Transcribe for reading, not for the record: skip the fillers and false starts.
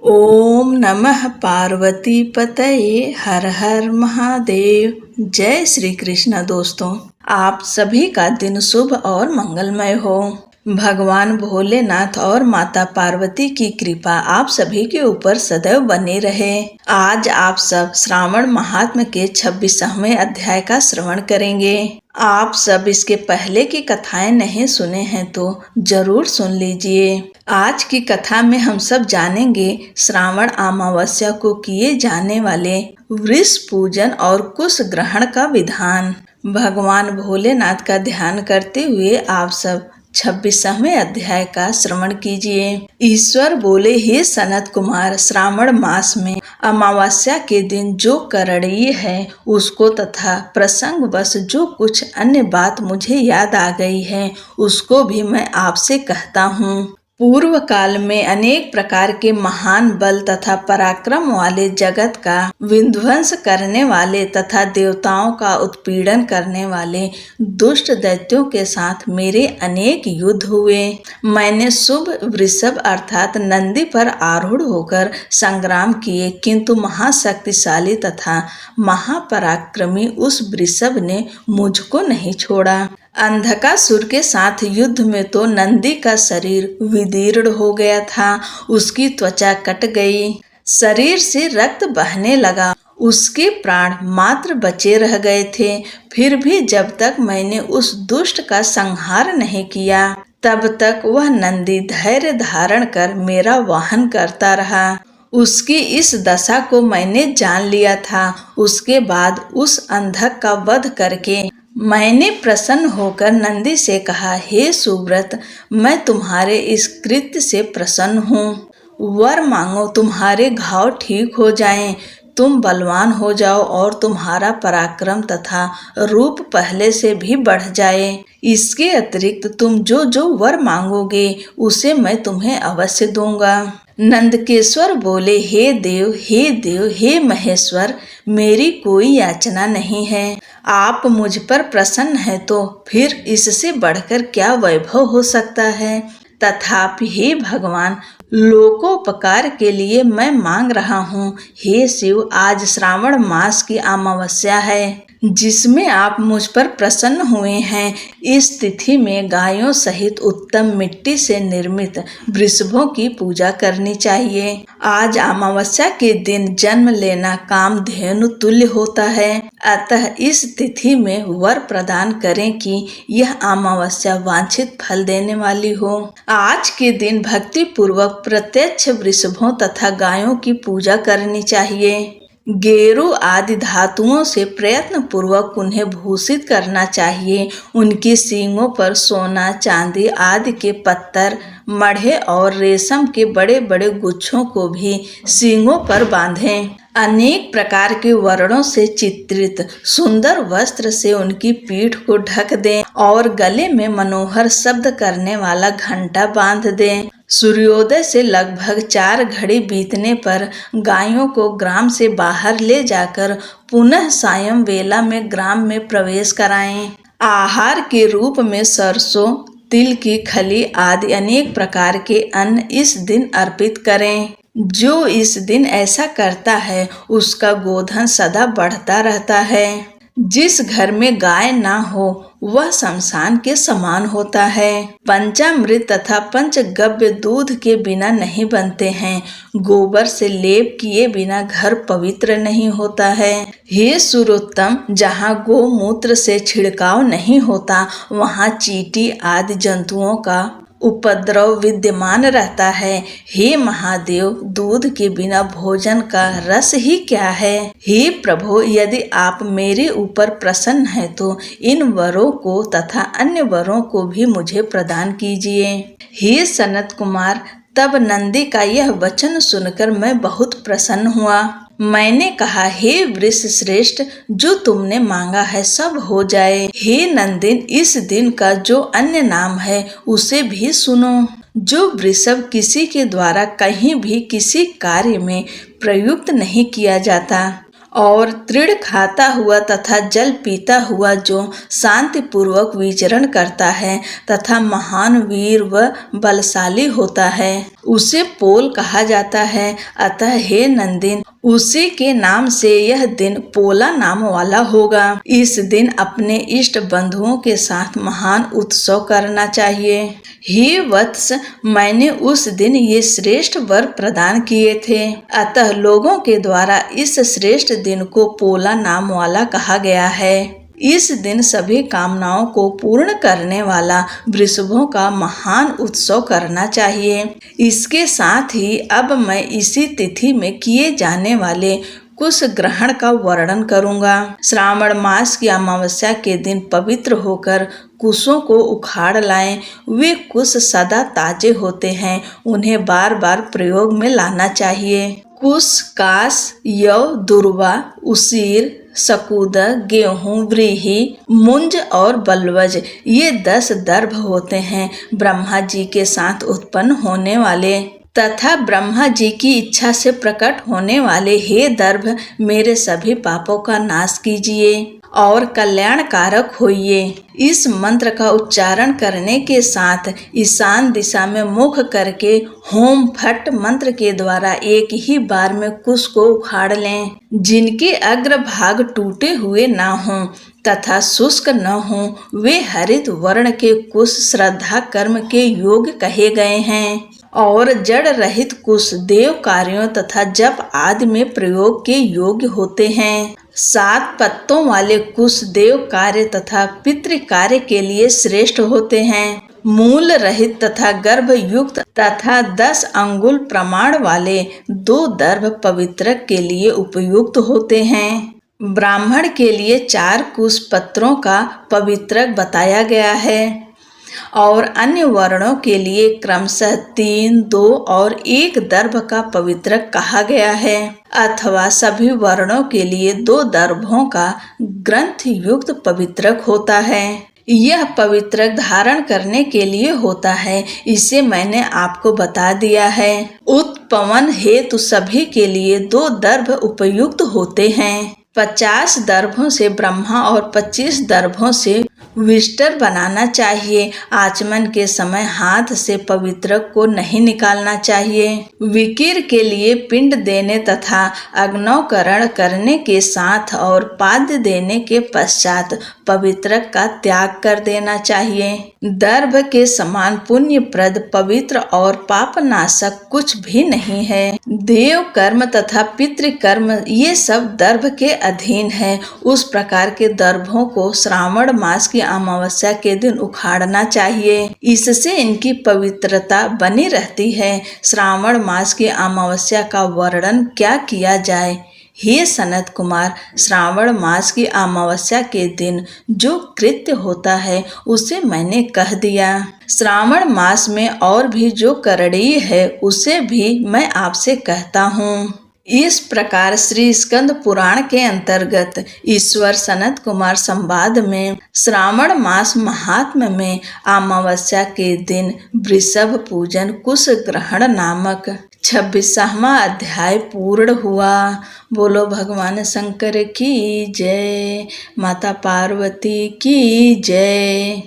ओम नमः पार्वती पतये हर हर महादेव। जय श्री कृष्ण। दोस्तों, आप सभी का दिन शुभ और मंगलमय हो। भगवान भोलेनाथ और माता पार्वती की कृपा आप सभी के ऊपर सदैव बनी रहे। आज आप सब श्रावण महात्म्य के 26वें अध्याय का श्रवण करेंगे। आप सब इसके पहले की कथाएं नहीं सुने हैं तो जरूर सुन लीजिए। आज की कथा में हम सब जानेंगे श्रावण अमावस्या को किए जाने वाले वृष पूजन और कुश ग्रहण का विधान। भगवान भोलेनाथ का ध्यान करते हुए आप सब 26वें अध्याय का श्रवण कीजिए। ईश्वर बोले, हे सनत कुमार, श्रावण मास में अमावस्या के दिन जो करणीय है उसको तथा प्रसंग बस जो कुछ अन्य बात मुझे याद आ गई है उसको भी मैं आपसे कहता हूँ। पूर्व काल में अनेक प्रकार के महान बल तथा पराक्रम वाले जगत का विध्वंस करने वाले तथा देवताओं का उत्पीड़न करने वाले दुष्ट दैत्यों के साथ मेरे अनेक युद्ध हुए। मैंने शुभ वृषभ अर्थात नंदी पर आरूढ़ होकर संग्राम किए, किंतु महाशक्तिशाली तथा महापराक्रमी उस वृषभ ने मुझको नहीं छोड़ा। अंधकासुर के साथ युद्ध में तो नंदी का शरीर विदीर्ण हो गया था, उसकी त्वचा कट गई, शरीर से रक्त बहने लगा, उसके प्राण मात्र बचे रह गए थे। फिर भी जब तक मैंने उस दुष्ट का संहार नहीं किया तब तक वह नंदी धैर्य धारण कर मेरा वाहन करता रहा। उसकी इस दशा को मैंने जान लिया था। उसके बाद उस अंधक का वध करके मैंने प्रसन्न होकर नंदी से कहा, हे सुव्रत, मैं तुम्हारे इस कृत्य से प्रसन्न हूँ। वर मांगो, तुम्हारे घाव ठीक हो जाएं, तुम बलवान हो जाओ और तुम्हारा पराक्रम तथा रूप पहले से भी बढ़ जाए। इसके अतिरिक्त तुम जो जो वर मांगोगे उसे मैं तुम्हें अवश्य दूंगा। नंदकेश्वर बोले, हे देव, हे देव, हे महेश्वर, मेरी कोई याचना नहीं है। आप मुझ पर प्रसन्न हैं तो फिर इससे बढ़कर क्या वैभव हो सकता है। तथापि हे भगवान, लोकोपकार के लिए मैं मांग रहा हूँ। हे शिव, आज श्रावण मास की अमावस्या है जिसमें आप मुझ पर प्रसन्न हुए हैं। इस तिथि में गायों सहित उत्तम मिट्टी से निर्मित वृषभों की पूजा करनी चाहिए। आज अमावस्या के दिन जन्म लेना कामधेनु तुल्य होता है। अतः इस तिथि में वर प्रदान करें कि यह अमावस्या वांछित फल देने वाली हो। आज के दिन भक्ति पूर्वक प्रत्यक्ष वृषभों तथा गायों की पूजा करनी चाहिए। गेरू आदि धातुओं से प्रयत्न पूर्वक उन्हें भूषित करना चाहिए। उनकी सींगों पर सोना, चांदी आदि के पत्थर, मढ़े और रेशम के बड़े बड़े गुच्छों को भी सींगों पर बांधें। अनेक प्रकार के वर्णों से चित्रित सुंदर वस्त्र से उनकी पीठ को ढक दें और गले में मनोहर शब्द करने वाला घंटा बांध दें। सूर्योदय से लगभग 4 घड़ी बीतने पर गायों को ग्राम से बाहर ले जाकर पुनः सायं वेला में ग्राम में प्रवेश कराएं। आहार के रूप में सरसों, तिल की खली आदि अनेक प्रकार के अन्न इस दिन अर्पित करें। जो इस दिन ऐसा करता है उसका गोधन सदा बढ़ता रहता है। जिस घर में गाय ना हो वह शमशान के समान होता है। पंचामृत तथा पंचगव्य दूध के बिना नहीं बनते हैं। गोबर से लेप किए बिना घर पवित्र नहीं होता है। हे सुरोत्तम, जहाँ गोमूत्र से छिड़काव नहीं होता वहाँ चींटी आदि जंतुओं का उपद्रव विद्यमान रहता है। हे महादेव, दूध के बिना भोजन का रस ही क्या है। हे प्रभु, यदि आप मेरे ऊपर प्रसन्न हैं तो इन वरों को तथा अन्य वरों को भी मुझे प्रदान कीजिए। हे सनत कुमार, तब नंदी का यह वचन सुनकर मैं बहुत प्रसन्न हुआ। मैंने कहा, हे वृष श्रेष्ठ, जो तुमने मांगा है सब हो जाए। हे नंदिन, इस दिन का जो अन्य नाम है उसे भी सुनो। जो वृषभ किसी के द्वारा कहीं भी किसी कार्य में प्रयुक्त नहीं किया जाता और तृण खाता हुआ तथा जल पीता हुआ जो शांति पूर्वक विचरण करता है तथा महान वीर व बलशाली होता है, उसे पोल कहा जाता है। अतः हे नंदिन, उसी के नाम से यह दिन पोला नाम वाला होगा। इस दिन अपने इष्ट बंधुओं के साथ महान उत्सव करना चाहिए। हे वत्स, मैंने उस दिन ये श्रेष्ठ वर प्रदान किए थे, अतः लोगों के द्वारा इस श्रेष्ठ दिन को पोला नाम वाला कहा गया है। इस दिन सभी कामनाओं को पूर्ण करने वाला वृषभों का महान उत्सव करना चाहिए। इसके साथ ही अब मैं इसी तिथि में किए जाने वाले कुश ग्रहण का वर्णन करूंगा। श्रावण मास की अमावस्या के दिन पवित्र होकर कुशों को उखाड़ लाएं। वे कुश सदा ताजे होते हैं, उन्हें बार बार प्रयोग में लाना चाहिए। कुश, कास, यव, दुर्वा, उसीर, सकुद, गेहूं, व्रीहि, मुंज और बल्वज, ये 10 दर्भ होते हैं, ब्रह्मा जी के साथ उत्पन्न होने वाले तथा ब्रह्मा जी की इच्छा से प्रकट होने वाले। हे दर्भ, मेरे सभी पापों का नाश कीजिए और कल्याण कारक होइए। इस मंत्र का उच्चारण करने के साथ ईशान दिशा में मुख करके होम फट मंत्र के द्वारा एक ही बार में कुश को उखाड़ लें। जिनके अग्र भाग टूटे हुए न हों तथा शुष्क न हों, वे हरित वर्ण के कुश श्रद्धा कर्म के योग कहे गए हैं। और जड़ रहित कुश देव कार्यों तथा जप आदि में प्रयोग के योग्य होते हैं। 7 पत्तों वाले कुश देव कार्य तथा पितृ कार्य के लिए श्रेष्ठ होते हैं। मूल रहित तथा गर्भ युक्त तथा 10 अंगुल प्रमाण वाले 2 दर्भ पवित्रक के लिए उपयुक्त होते हैं। ब्राह्मण के लिए 4 कुश पत्रों का पवित्रक बताया गया है और अन्य वर्णों के लिए क्रमशः 3, 2 और 1 दर्भ का पवित्रक कहा गया है, अथवा सभी वर्णों के लिए 2 दर्भों का ग्रंथ युक्त पवित्रक होता है। यह पवित्रक धारण करने के लिए होता है, इसे मैंने आपको बता दिया है। उत्पवन हेतु सभी के लिए 2 दर्भ उपयुक्त होते हैं। 50 दर्भों से ब्रह्मा और 25 दर्भों से विष्टर बनाना चाहिए। आचमन के समय हाथ से पवित्रक को नहीं निकालना चाहिए। विकिर के लिए पिंड देने तथा अग्नौकरण करने के साथ और पाद्य देने के पश्चात पवित्रक का त्याग कर देना चाहिए। दर्भ के समान पुण्यप्रद, पवित्र और पापनाशक कुछ भी नहीं है। देव कर्म तथा पितृकर्म ये सब दर्भ के अधीन है। उस प्रकार के दर्भों को श्रावण मास की अमावस्या के दिन उखाड़ना चाहिए, इससे इनकी पवित्रता बनी रहती है। श्रावण मास की अमावस्या का वर्णन क्या किया जाए। हे सनत कुमार, श्रावण मास की अमावस्या के दिन जो कृत्य होता है उसे मैंने कह दिया। श्रावण मास में और भी जो करणीय है उसे भी मैं आपसे कहता हूँ। इस प्रकार श्री स्कंद पुराण के अंतर्गत ईश्वर सनत कुमार संवाद में श्रावण मास महात्म्य में अमावस्या के दिन वृषभ पूजन कुश ग्रहण नामक 26वां अध्याय पूर्ण हुआ। बोलो भगवान शंकर की जय, माता पार्वती की जय।